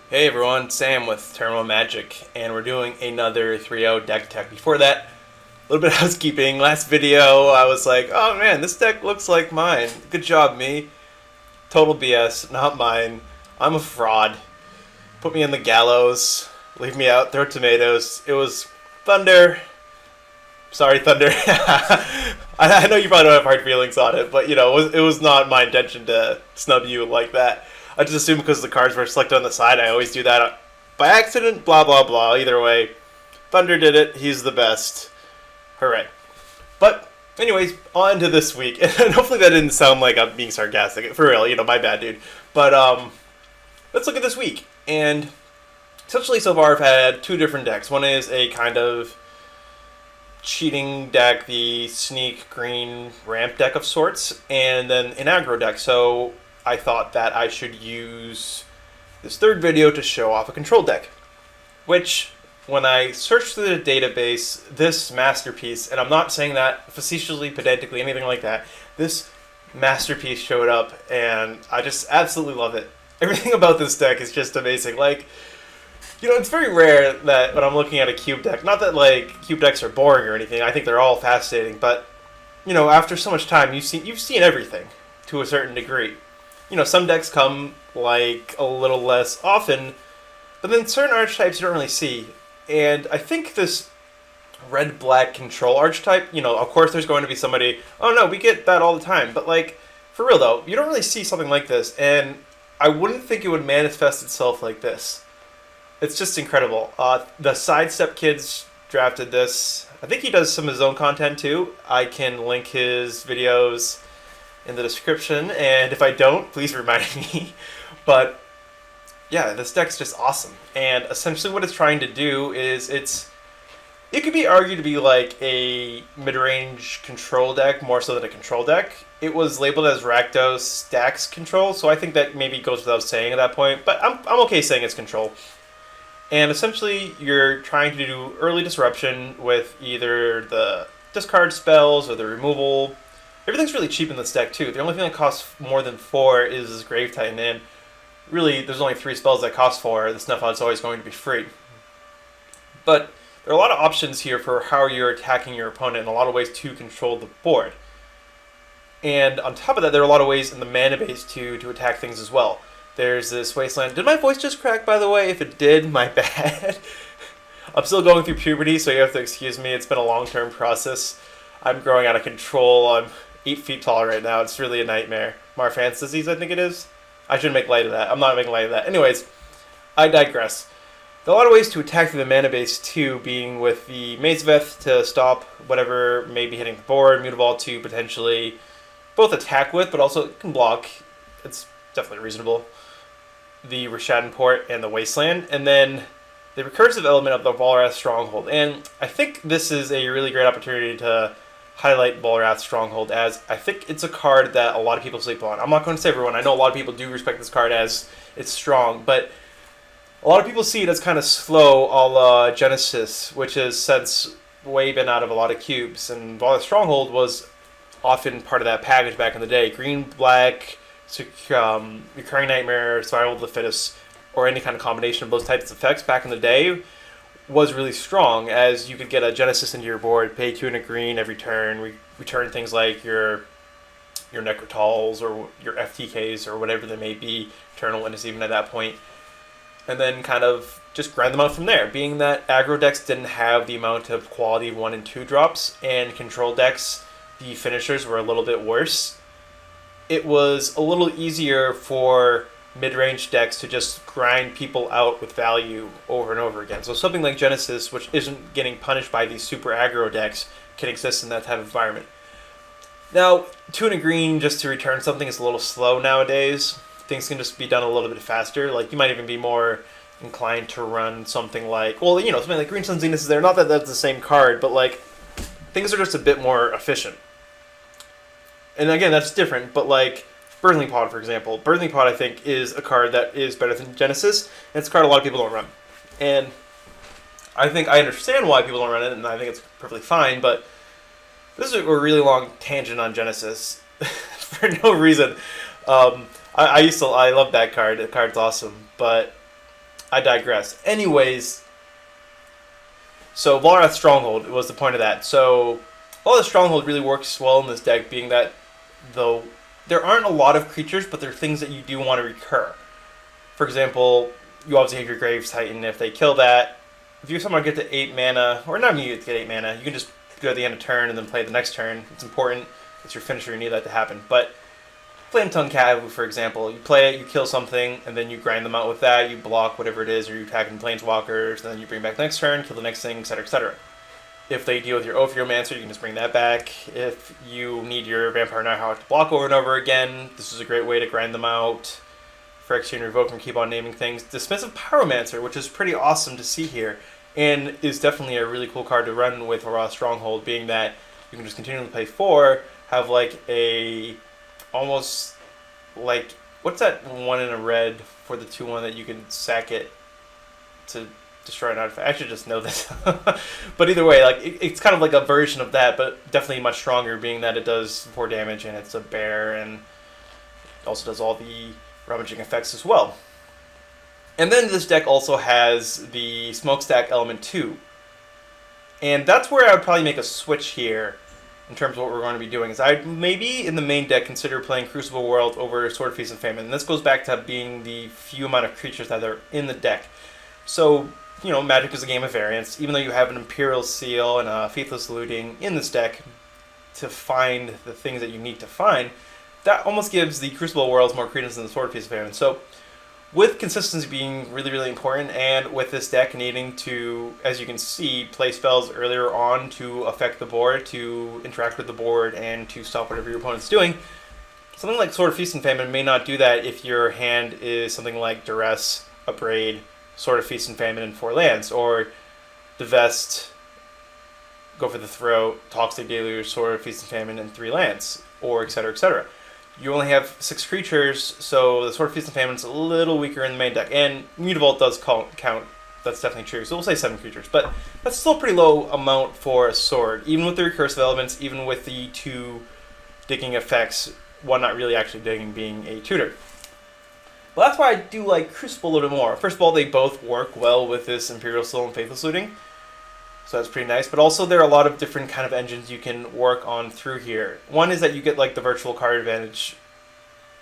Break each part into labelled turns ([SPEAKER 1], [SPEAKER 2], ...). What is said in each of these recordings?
[SPEAKER 1] Hey everyone, Sam with TurnOneMagic, and we're doing another 3-0 deck tech. Before that, a little bit of housekeeping. Last video, I was like, oh man, this deck looks like mine. Good job, me. Total BS, not mine. I'm a fraud. Put me in the gallows, leave me out, throw tomatoes. It was Thunder. Sorry, Thunder. I know you probably don't have hard feelings on it, but it was not my intention to snub you like that. I just assumed because the cards were selected on the side, I always do that by accident, blah, blah, blah. Either way, Thunder did it. He's the best. Hooray. But, anyways, on to this week. And hopefully that didn't sound like I'm being sarcastic. For real, my bad, dude. But, let's look at this week. And essentially, so far, I've had two different decks. One is a kind of cheating deck, the sneak green ramp deck of sorts, and then an aggro deck. So I thought that I should use this third video to show off a control deck, which when I searched through the database, this masterpiece, and I'm not saying that facetiously, pedantically, anything like that, this masterpiece showed up, and I just absolutely love it. Everything about this deck is just amazing. Like, it's very rare that when I'm looking at a cube deck, not that like cube decks are boring or anything. I think they're all fascinating, but after so much time, you've seen everything to a certain degree. Some decks come like a little less often, but then certain archetypes you don't really see. And I think this red black control archetype, of course there's going to be somebody, oh no, we get that all the time. But like, for real though, you don't really see something like this, and I wouldn't think it would manifest itself like this. It's just incredible. The Sidestep Kids drafted this. I think he does some of his own content too. I can link his videos in the description, and if I don't, please remind me. But yeah, this deck's just awesome. And essentially what it's trying to do is it could be argued to be like a mid-range control deck more so than a control deck. It was labeled as Rakdos Stax control, so I think that maybe goes without saying at that point, but I'm okay saying it's control. And essentially, you're trying to do early disruption with either the discard spells or the removal. Everything's really cheap in this deck, too. The only thing that costs more than 4 is Grave Titan, and really, there's only 3 spells that cost 4. The Snuff Out's always going to be free. But there are a lot of options here for how you're attacking your opponent and a lot of ways to control the board. And on top of that, there are a lot of ways in the mana base to attack things as well. There's this wasteland. Did my voice just crack, by the way? If it did, my bad. I'm still going through puberty, so you have to excuse me. It's been a long-term process. I'm growing out of control. I'm 8 feet tall right now. It's really a nightmare. Marfan's disease, I think it is. I shouldn't make light of that. I'm not making light of that. Anyways, I digress. There are a lot of ways to attack through the mana base, too, being with the Maze Veth to stop whatever may be hitting the board, Mutavault to potentially both attack with, but also it can block. It's definitely reasonable. The Rishadan Port and the Wasteland, and then the recursive element of the Volrath Stronghold. And I think this is a really great opportunity to highlight Volrath Stronghold, as I think it's a card that a lot of people sleep on. I'm not going to say everyone. I know a lot of people do respect this card as it's strong, but a lot of people see it as kind of slow, a la Genesis, which has since way been out of a lot of cubes. And Volrath Stronghold was often part of that package back in the day. Green, black, Recurring Nightmare, Survival of the Fittest, or any kind of combination of those types of effects back in the day was really strong, as you could get a Genesis into your board, pay 2 and a green every turn, return things like your Necrotals or your FTKs or whatever they may be, Eternal Witness even at that point, and then kind of just grind them out from there. Being that aggro decks didn't have the amount of quality 1 and 2 drops, and control decks, the finishers were a little bit worse, it was a little easier for mid-range decks to just grind people out with value over and over again. So something like Genesis, which isn't getting punished by these super aggro decks, can exist in that type of environment. Now, 2 and a green just to return something is a little slow nowadays. Things can just be done a little bit faster. Like, you might even be more inclined to run something like, something like Green Sun Zenith is there. Not that that's the same card, but like, things are just a bit more efficient. And again, that's different, but like Birthing Pod, for example. Birthing Pod, I think, is a card that is better than Genesis, and it's a card a lot of people don't run. And I think I understand why people don't run it, and I think it's perfectly fine, but this is a really long tangent on Genesis for no reason. I love that card. The card's awesome, but I digress. Anyways, so Valrath Stronghold was the point of that. So Valrath Stronghold really works well in this deck, being that though there aren't a lot of creatures, but there are things that you do want to recur. For example, you obviously have your Graves Titan. If they kill that, if you somehow get to 8 mana, or not even you get 8 mana, you can just go at the end of turn and then play the next turn. It's important. It's your finisher. You need that to happen. But Flame Tongue Cavu, for example, you play it, you kill something, and then you grind them out with that. You block whatever it is, or you attack in Planeswalkers, and then you bring back next turn, kill the next thing, etc., etc. If they deal with your Ophiomancer, you can just bring that back. If you need your Vampire Nighthawk to block over and over again, this is a great way to grind them out. Phyrexian Revoke and keep on naming things. Dismissive Pyromancer, which is pretty awesome to see here, and is definitely a really cool card to run with Valrath Stronghold, being that you can just continually play 4, have like a almost like, what's that one in a red for the 2/1 that you can sack it to destroy an artifact? I should just know this. But either way, like it's kind of like a version of that, but definitely much stronger, being that it does 4 damage and it's a bear, and it also does all the rummaging effects as well. And then this deck also has the Smokestack element 2. And that's where I would probably make a switch here in terms of what we're going to be doing. Is I'd maybe in the main deck consider playing Crucible World over Sword, Feast, and Famine. And this goes back to being the few amount of creatures that are in the deck. So, you know, Magic is a game of variance. Even though you have an Imperial Seal and a Faithless Looting in this deck to find the things that you need to find, that almost gives the Crucible Worlds more credence than the Sword, Feast, and Famine. So, with consistency being really, really important, and with this deck needing to, as you can see, play spells earlier on to affect the board, to interact with the board, and to stop whatever your opponent's doing, something like Sword, Feast, and Famine may not do that if your hand is something like Duress, Abrade, Sword of Feast and Famine, and 4 lands, or Divest, Go for the Throat, Toxic Deluge, Sword of Feast and Famine, and 3 lands, or etc., etc. You only have 6 creatures, so the Sword of Feast and Famine is a little weaker in the main deck. And Mutavault does count, that's definitely true. So we'll say 7 creatures, but that's still a pretty low amount for a sword. Even with the recursive elements, even with the 2 digging effects, one not really actually digging being a tutor. Well, that's why I do like Crucible a little bit more. First of all, they both work well with this Imperial Soul and Faithless Looting, so that's pretty nice. But also there are a lot of different kind of engines you can work on through here. One is that you get like the virtual card advantage,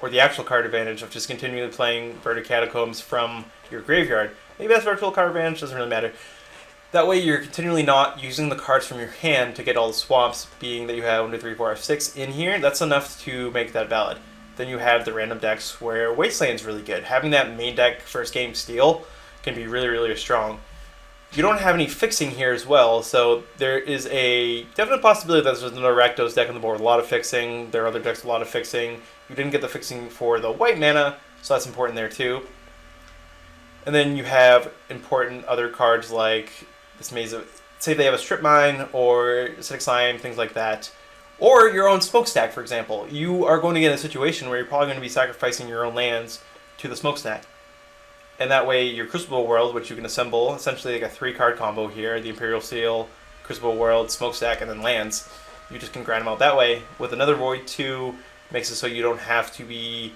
[SPEAKER 1] or the actual card advantage of just continually playing Verdant Catacombs from your graveyard. Maybe that's virtual card advantage, doesn't really matter. That way you're continually not using the cards from your hand to get all the swamps, being that you have 1, 2, 3, 4, 5, 6 in here. That's enough to make that valid. Then you have the random decks where Wasteland's really good. Having that main deck first game steal can be really, really strong. You don't have any fixing here as well, so there is a definite possibility that there's another Rakdos deck on the board. A lot of fixing. There are other decks with a lot of fixing. You didn't get the fixing for the white mana, so that's important there too. And then you have important other cards like this Maze of... Say they have a Strip Mine or Acidic Slime, things like that. Or your own Smokestack, for example. You are going to get in a situation where you're probably going to be sacrificing your own lands to the Smokestack. And that way, your Crucible World, which you can assemble, essentially like a 3-card combo here, the Imperial Seal, Crucible World, Smokestack, and then lands. You just can grind them out that way. With another Void 2, makes it so you don't have to be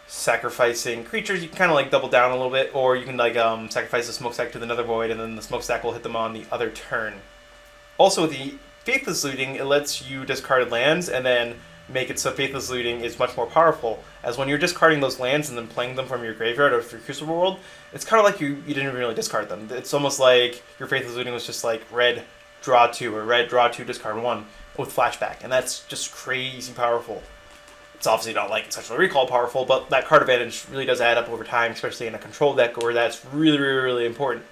[SPEAKER 1] sacrificing creatures. You can kind of like double down a little bit, or you can like sacrifice the Smokestack to the Nether Void, and then the Smokestack will hit them on the other turn. Also, the Faithless Looting, it lets you discard lands and then make it so Faithless Looting is much more powerful. As when you're discarding those lands and then playing them from your graveyard or through Crucible World, it's kind of like you didn't even really discard them. It's almost like your Faithless Looting was just like red, draw 2, or red, draw 2, discard 1 with flashback. And that's just crazy powerful. It's obviously not like Essential Recall powerful, but that card advantage really does add up over time, especially in a control deck where that's really, really, really important.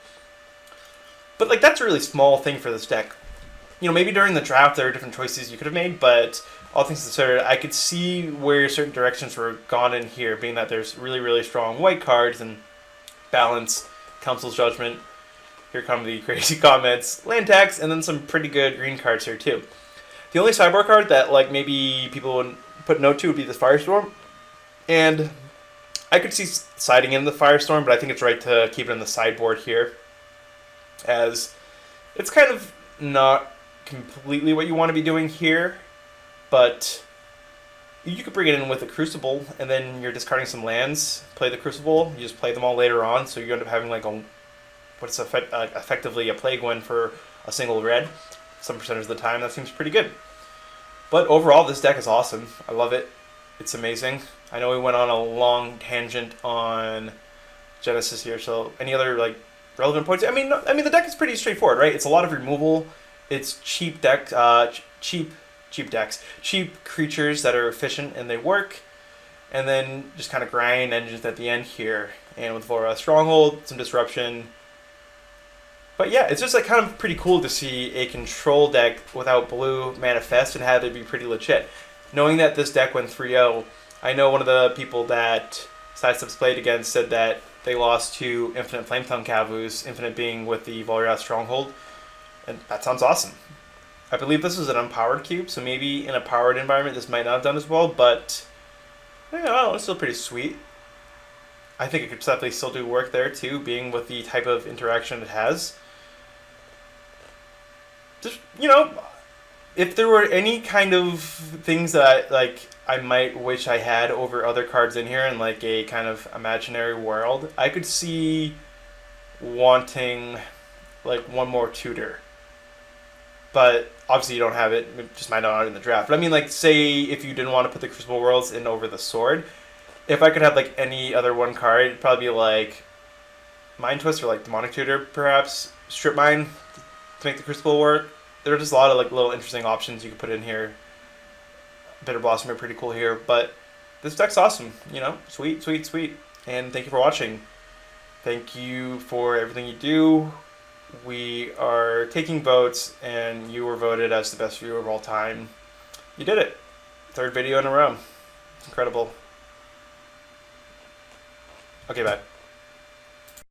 [SPEAKER 1] But like that's a really small thing for this deck. You know, maybe during the draft there are different choices you could have made, but all things considered, I could see where certain directions were gone in here, being that there's really, really strong white cards and balance, Council's Judgment. Here come the crazy comments, land tax, and then some pretty good green cards here too. The only sideboard card that like maybe people would put note to would be this Firestorm, and I could see siding in the Firestorm, but I think it's right to keep it in the sideboard here, as it's kind of not completely what you want to be doing here, but you could bring it in with a Crucible, and then you're discarding some lands, play the Crucible, you just play them all later on, so you end up having like what's effectively a Plague win for a single red, some percentage of the time. That seems pretty good. But overall, this deck is awesome. I love it. It's amazing. I know we went on a long tangent on Genesis here, so any other like relevant points? I mean, the deck is pretty straightforward, right? It's a lot of removal. It's cheap deck, cheap decks, cheap creatures that are efficient and they work, and then just kind of grind engines at the end here. And with Volra Stronghold, some disruption. But yeah, it's just like kind of pretty cool to see a control deck without blue manifest and have it be pretty legit. Knowing that this deck went 3-0, I know one of the people that Sidesteps played against said that they lost to Infinite Flametongue Cavus, Infinite being with the Volra Stronghold, and that sounds awesome. I believe this is an unpowered cube, so maybe in a powered environment this might not have done as well, but I don't know, it's still pretty sweet. I think it could definitely still do work there too, being with the type of interaction it has. Just, if there were any kind of things that I might wish I had over other cards in here in like a kind of imaginary world, I could see wanting like one more tutor. But obviously you don't have it, it just might not in the draft. But I mean, like, say if you didn't want to put the Crucible Worlds in over the sword, if I could have like any other one card, it'd probably be like Mind Twist or like Demonic Tutor, perhaps Strip Mine to make the Crucible work. There are just a lot of like little interesting options you could put in here. Bitter Blossom are pretty cool here, but this deck's awesome. Sweet, sweet, sweet. And thank you for watching. Thank you for everything you do. We are taking votes, and you were voted as the best viewer of all time. You did it. 3rd video in a row. It's incredible. Okay, bye.